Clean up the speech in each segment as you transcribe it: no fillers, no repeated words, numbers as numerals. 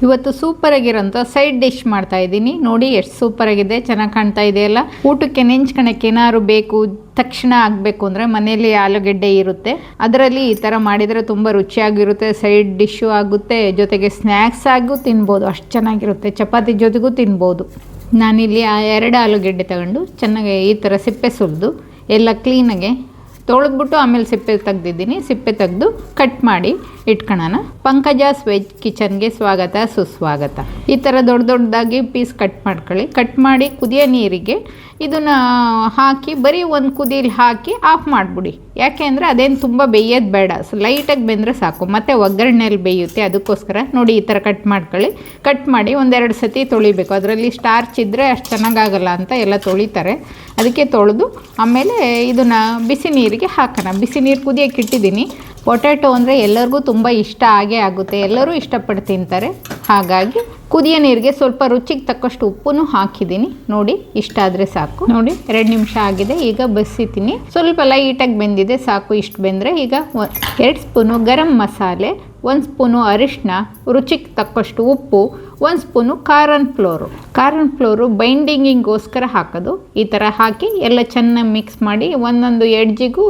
ಇವತ್ತು ಸೂಪರಾಗಿರೋಂಥ side dish ಮಾಡ್ತಾ ಇದ್ದೀನಿ. ನೋಡಿ ಎಷ್ಟು ಸೂಪರಾಗಿದೆ, ಚೆನ್ನಾಗಿ ಕಾಣ್ತಾ ಇದೆಯಲ್ಲ. ಊಟಕ್ಕೆ ನೆಂಚ್ಕಣಕ್ಕೆ ಏನಾದ್ರು ಬೇಕು ತಕ್ಷಣ ಆಗಬೇಕು ಅಂದರೆ ಮನೆಯಲ್ಲಿ ಆಲೂಗೆಡ್ಡೆ ಇರುತ್ತೆ, ಅದರಲ್ಲಿ ಈ ಥರ ಮಾಡಿದರೆ ತುಂಬ ರುಚಿಯಾಗಿರುತ್ತೆ. ಸೈಡ್ ಡಿಶ್ಶು ಆಗುತ್ತೆ, ಜೊತೆಗೆ ಸ್ನ್ಯಾಕ್ಸ್ ಆಗು ತಿನ್ಬೋದು, ಅಷ್ಟು ಚೆನ್ನಾಗಿರುತ್ತೆ. ಚಪಾತಿ ಜೊತೆಗೂ ತಿನ್ಬೋದು. ನಾನಿಲ್ಲಿ 2 ಆಲೂಗೆಡ್ಡೆ ತಗೊಂಡು ಚೆನ್ನಾಗಿ ಈ ಥರ ಸಿಪ್ಪೆ ಸುಲಿದು ಎಲ್ಲ ಕ್ಲೀನಾಗೆ ತೊಳೆದ್ಬಿಟ್ಟು ಆಮೇಲೆ ಸಿಪ್ಪೆ ತೆಗ್ದಿದ್ದೀನಿ. ಸಿಪ್ಪೆ ತೆಗೆದು ಕಟ್ ಮಾಡಿ ಇಟ್ಕೊಳ್ಳೋಣ. ಪಂಕಜಾಸ್ ವೆಜ್ ಕಿಚನ್ಗೆ ಸ್ವಾಗತ ಸುಸ್ವಾಗತ. ಈ ಥರ ದೊಡ್ಡ ದೊಡ್ಡದಾಗಿ ಪೀಸ್ ಕಟ್ ಮಾಡ್ಕೊಳ್ಳಿ. ಕಟ್ ಮಾಡಿ ಕುದಿಯೋ ನೀರಿಗೆ ಇದನ್ನು ಹಾಕಿ ಬರೀ ಒಂದು ಕುದಿಲಿ ಹಾಕಿ ಆಫ್ ಮಾಡಿಬಿಡಿ. ಯಾಕೆ ಅಂದರೆ ಅದೇನು ತುಂಬ ಬೇಯೋದು ಬೇಡ, ಲೈಟಾಗಿ ಬೆಂದರೆ ಸಾಕು, ಮತ್ತು ಒಗ್ಗರಣೆಯಲ್ಲಿ ಬೇಯುತ್ತೆ. ಅದಕ್ಕೋಸ್ಕರ ನೋಡಿ ಈ ಥರ ಕಟ್ ಮಾಡ್ಕೊಳ್ಳಿ. ಕಟ್ ಮಾಡಿ 1-2 ಸತಿ ತೊಳಿಬೇಕು. ಅದರಲ್ಲಿ ಸ್ಟಾರ್ಚ್ ಇದ್ದರೆ ಅಷ್ಟು ಚೆನ್ನಾಗಾಗಲ್ಲ ಅಂತ ಎಲ್ಲ ತೊಳಿತಾರೆ. ಅದಕ್ಕೆ ತೊಳೆದು ಆಮೇಲೆ ಇದನ್ನು ಬಿಸಿ ನೀರಿಗೆ ಹಾಕೋಣ. ಬಿಸಿ ನೀರು ಕುದಿಯೋಕೆ ಇಟ್ಟಿದ್ದೀನಿ. ಪೊಟ್ಯಾಟೊ ಅಂದರೆ ಎಲ್ಲರಿಗೂ ತುಂಬ ಇಷ್ಟ ಆಗುತ್ತೆ, ಎಲ್ಲರೂ ಇಷ್ಟಪಟ್ಟು ತಿಂತಾರೆ. ಹಾಗಾಗಿ ಕುದಿಯೋ ನೀರಿಗೆ ಸ್ವಲ್ಪ ರುಚಿಗೆ ತಕ್ಕಷ್ಟು ಉಪ್ಪನ್ನು ಹಾಕಿದ್ದೀನಿ. ನೋಡಿ ಇಷ್ಟ ಆದರೆ ಸಾಕು. ನೋಡಿ 2 ನಿಮಿಷ ಆಗಿದೆ. ಈಗ ಬಸಿತೀನಿ. ಸ್ವಲ್ಪ ಲೈಟಾಗಿ ಬೆಂದಿದೆ, ಸಾಕು. ಇಷ್ಟು ಬೆಂದರೆ ಈಗ 2 ಸ್ಪೂನು ಗರಂ ಮಸಾಲೆ, 1 ಸ್ಪೂನು ಅರಿಶಿನ, ರುಚಿಗೆ ತಕ್ಕಷ್ಟು ಉಪ್ಪು, 1 ಸ್ಪೂನು ಕಾರ್ನ್ ಫ್ಲೋರು ಬೈಂಡಿಂಗಿಗೋಸ್ಕರ ಹಾಕೋದು. ಈ ಥರ ಹಾಕಿ ಎಲ್ಲ ಚೆನ್ನಾಗಿ ಮಿಕ್ಸ್ ಮಾಡಿ ಒಂದೊಂದು ಎಡ್ಜಿಗೂ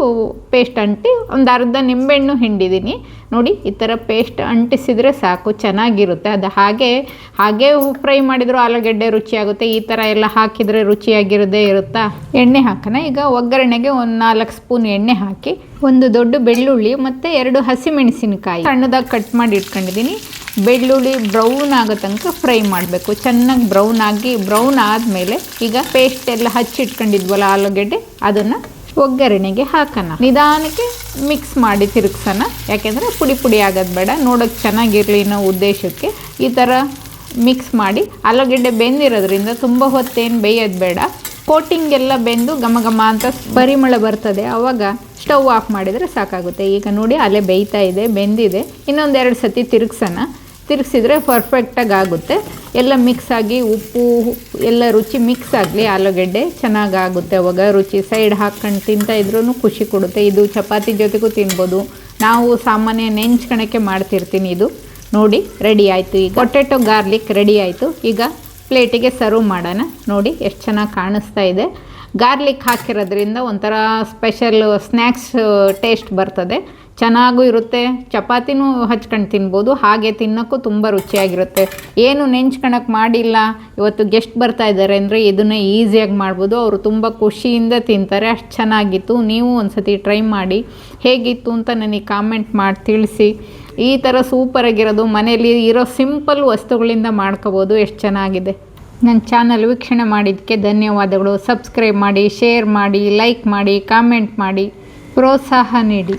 ಪೇಸ್ಟ್ ಅಂಟಿ ಒಂದು ಅರ್ಧ ನಿಂಬೆಹಣ್ಣು ಹಿಂಡಿದ್ದೀನಿ. ನೋಡಿ ಈ ಥರ ಪೇಸ್ಟ್ ಅಂಟಿಸಿದರೆ ಸಾಕು, ಚೆನ್ನಾಗಿರುತ್ತೆ. ಅದು ಹಾಗೆ ಫ್ರೈ ಮಾಡಿದರೂ ಆಲೂಗೆಡ್ಡೆ ರುಚಿಯಾಗುತ್ತೆ. ಈ ಥರ ಎಲ್ಲ ಹಾಕಿದರೆ ರುಚಿಯಾಗಿರೋದೇ ಇರುತ್ತಾ. ಎಣ್ಣೆ ಹಾಕೋಣ. ಈಗ ಒಗ್ಗರಣೆಗೆ 4 ಸ್ಪೂನ್ ಎಣ್ಣೆ ಹಾಕಿ 1 ದೊಡ್ಡ ಬೆಳ್ಳುಳ್ಳಿ ಮತ್ತು 2 ಹಸಿಮೆಣಸಿನಕಾಯಿ ಸಣ್ಣದಾಗಿ ಕಟ್ ಮಾಡಿ ಇಟ್ಕೊಂಡಿದ್ದೀನಿ. ಬೆಳ್ಳುಳ್ಳಿ ಬ್ರೌನ್ ಆಗೋ ತನಕ ಫ್ರೈ ಮಾಡಬೇಕು. ಚೆನ್ನಾಗಿ ಬ್ರೌನ್ ಆದಮೇಲೆ ಈಗ ಪೇಸ್ಟ್ ಎಲ್ಲ ಹಚ್ಚಿಟ್ಕೊಂಡಿದ್ವಲ್ಲ ಆಲೂಗೆಡ್ಡೆ, ಅದನ್ನು ಒಗ್ಗರಣೆಗೆ ಹಾಕೋಣ. ನಿಧಾನಕ್ಕೆ ಮಿಕ್ಸ್ ಮಾಡಿ ತಿರುಗ್ಸೋಣ. ಯಾಕೆಂದರೆ ಪುಡಿ ಆಗೋದು ಬೇಡ, ನೋಡೋಕ್ಕೆ ಚೆನ್ನಾಗಿರಲಿ ಅನ್ನೋ ಉದ್ದೇಶಕ್ಕೆ ಈ ಥರ ಮಿಕ್ಸ್ ಮಾಡಿ. ಆಲೂಗೆಡ್ಡೆ ಬೆಂದಿರೋದ್ರಿಂದ ತುಂಬ ಹೊತ್ತೇನು ಬೇಯೋದು ಬೇಡ. ಕೋಟಿಂಗ್ ಎಲ್ಲ ಬೆಂದು ಘಮ ಅಂತ ಪರಿಮಳ ಬರ್ತದೆ, ಆವಾಗ ಸ್ಟವ್ ಆಫ್ ಮಾಡಿದರೆ ಸಾಕಾಗುತ್ತೆ. ಈಗ ನೋಡಿ ಅಲ್ಲೇ ಬೇಯ್ತಾ ಇದೆ, ಬೆಂದಿದೆ. ಇನ್ನೊಂದು 2 ಸತಿ ತಿರುಗಿಸಿದ್ರೆ ಪರ್ಫೆಕ್ಟಾಗಿ ಆಗುತ್ತೆ. ಎಲ್ಲ ಮಿಕ್ಸ್ ಆಗಿ ಉಪ್ಪು ಎಲ್ಲ ರುಚಿ ಮಿಕ್ಸ್ ಆಗಲಿ, ಆಲೂಗೆಡ್ಡೆ ಚೆನ್ನಾಗಾಗುತ್ತೆ. ಅವಾಗ ರುಚಿ ಸೈಡ್ ಹಾಕ್ಕೊಂಡು ತಿಂತಾ ಇದ್ರೂ ಖುಷಿ ಕೊಡುತ್ತೆ. ಇದು ಚಪಾತಿ ಜೊತೆಗೂ ತಿನ್ಬೋದು. ನಾವು ಸಾಮಾನ್ಯ ನೆಂಚ್ಕಣಕ್ಕೆ ಮಾಡ್ತಿರ್ತೀನಿ. ಇದು ನೋಡಿ ರೆಡಿ ಆಯಿತು. ಈಗ ಪೊಟ್ಯಾಟೊ ಗಾರ್ಲಿಕ್ ರೆಡಿ ಆಯಿತು. ಈಗ ಪ್ಲೇಟಿಗೆ ಸರ್ವ್ ಮಾಡೋಣ. ನೋಡಿ ಎಷ್ಟು ಚೆನ್ನಾಗಿ ಕಾಣಿಸ್ತಾ ಇದೆ. ಗಾರ್ಲಿಕ್ ಹಾಕಿರೋದ್ರಿಂದ ಒಂಥರ ಸ್ಪೆಷಲ್ ಸ್ನ್ಯಾಕ್ಸ್ ಟೇಸ್ಟ್ ಬರ್ತದೆ, ಚೆನ್ನಾಗೂ ಇರುತ್ತೆ. ಚಪಾತಿನೂ ಹಚ್ಕೊಂಡು ತಿನ್ಬೋದು, ಹಾಗೆ ತಿನ್ನೋಕ್ಕೂ ತುಂಬ ರುಚಿಯಾಗಿರುತ್ತೆ. ಏನು ನೆಂಚ್ಕೊಳಕ್ಕೆ ಮಾಡಿಲ್ಲ, ಇವತ್ತು ಗೆಸ್ಟ್ ಬರ್ತಾ ಇದ್ದಾರೆ ಅಂದರೆ ಇದನ್ನು ಈಸಿಯಾಗಿ ಮಾಡ್ಬೋದು. ಅವರು ತುಂಬ ಖುಷಿಯಿಂದ ತಿಂತಾರೆ. ಅಷ್ಟು ಚೆನ್ನಾಗಿತ್ತು. ನೀವು ಒಂದು ಸತಿ ಟ್ರೈ ಮಾಡಿ, ಹೇಗಿತ್ತು ಅಂತ ನನಗೆ ಕಾಮೆಂಟ್ ಮಾಡಿ ತಿಳಿಸಿ. ಈ ಥರ ಸೂಪರಾಗಿರೋದು ಮನೇಲಿ ಇರೋ ಸಿಂಪಲ್ ವಸ್ತುಗಳಿಂದ ಮಾಡ್ಕೋಬೋದು. ಎಷ್ಟು ಚೆನ್ನಾಗಿದೆ. ನನ್ನ ಚಾನಲ್ ವೀಕ್ಷಣೆ ಮಾಡಿದ್ದಕ್ಕೆ ಧನ್ಯವಾದಗಳು. ಸಬ್ಸ್ಕ್ರೈಬ್ ಮಾಡಿ, ಶೇರ್ ಮಾಡಿ, ಲೈಕ್ ಮಾಡಿ, ಕಾಮೆಂಟ್ ಮಾಡಿ, ಪ್ರೋತ್ಸಾಹ ನೀಡಿ.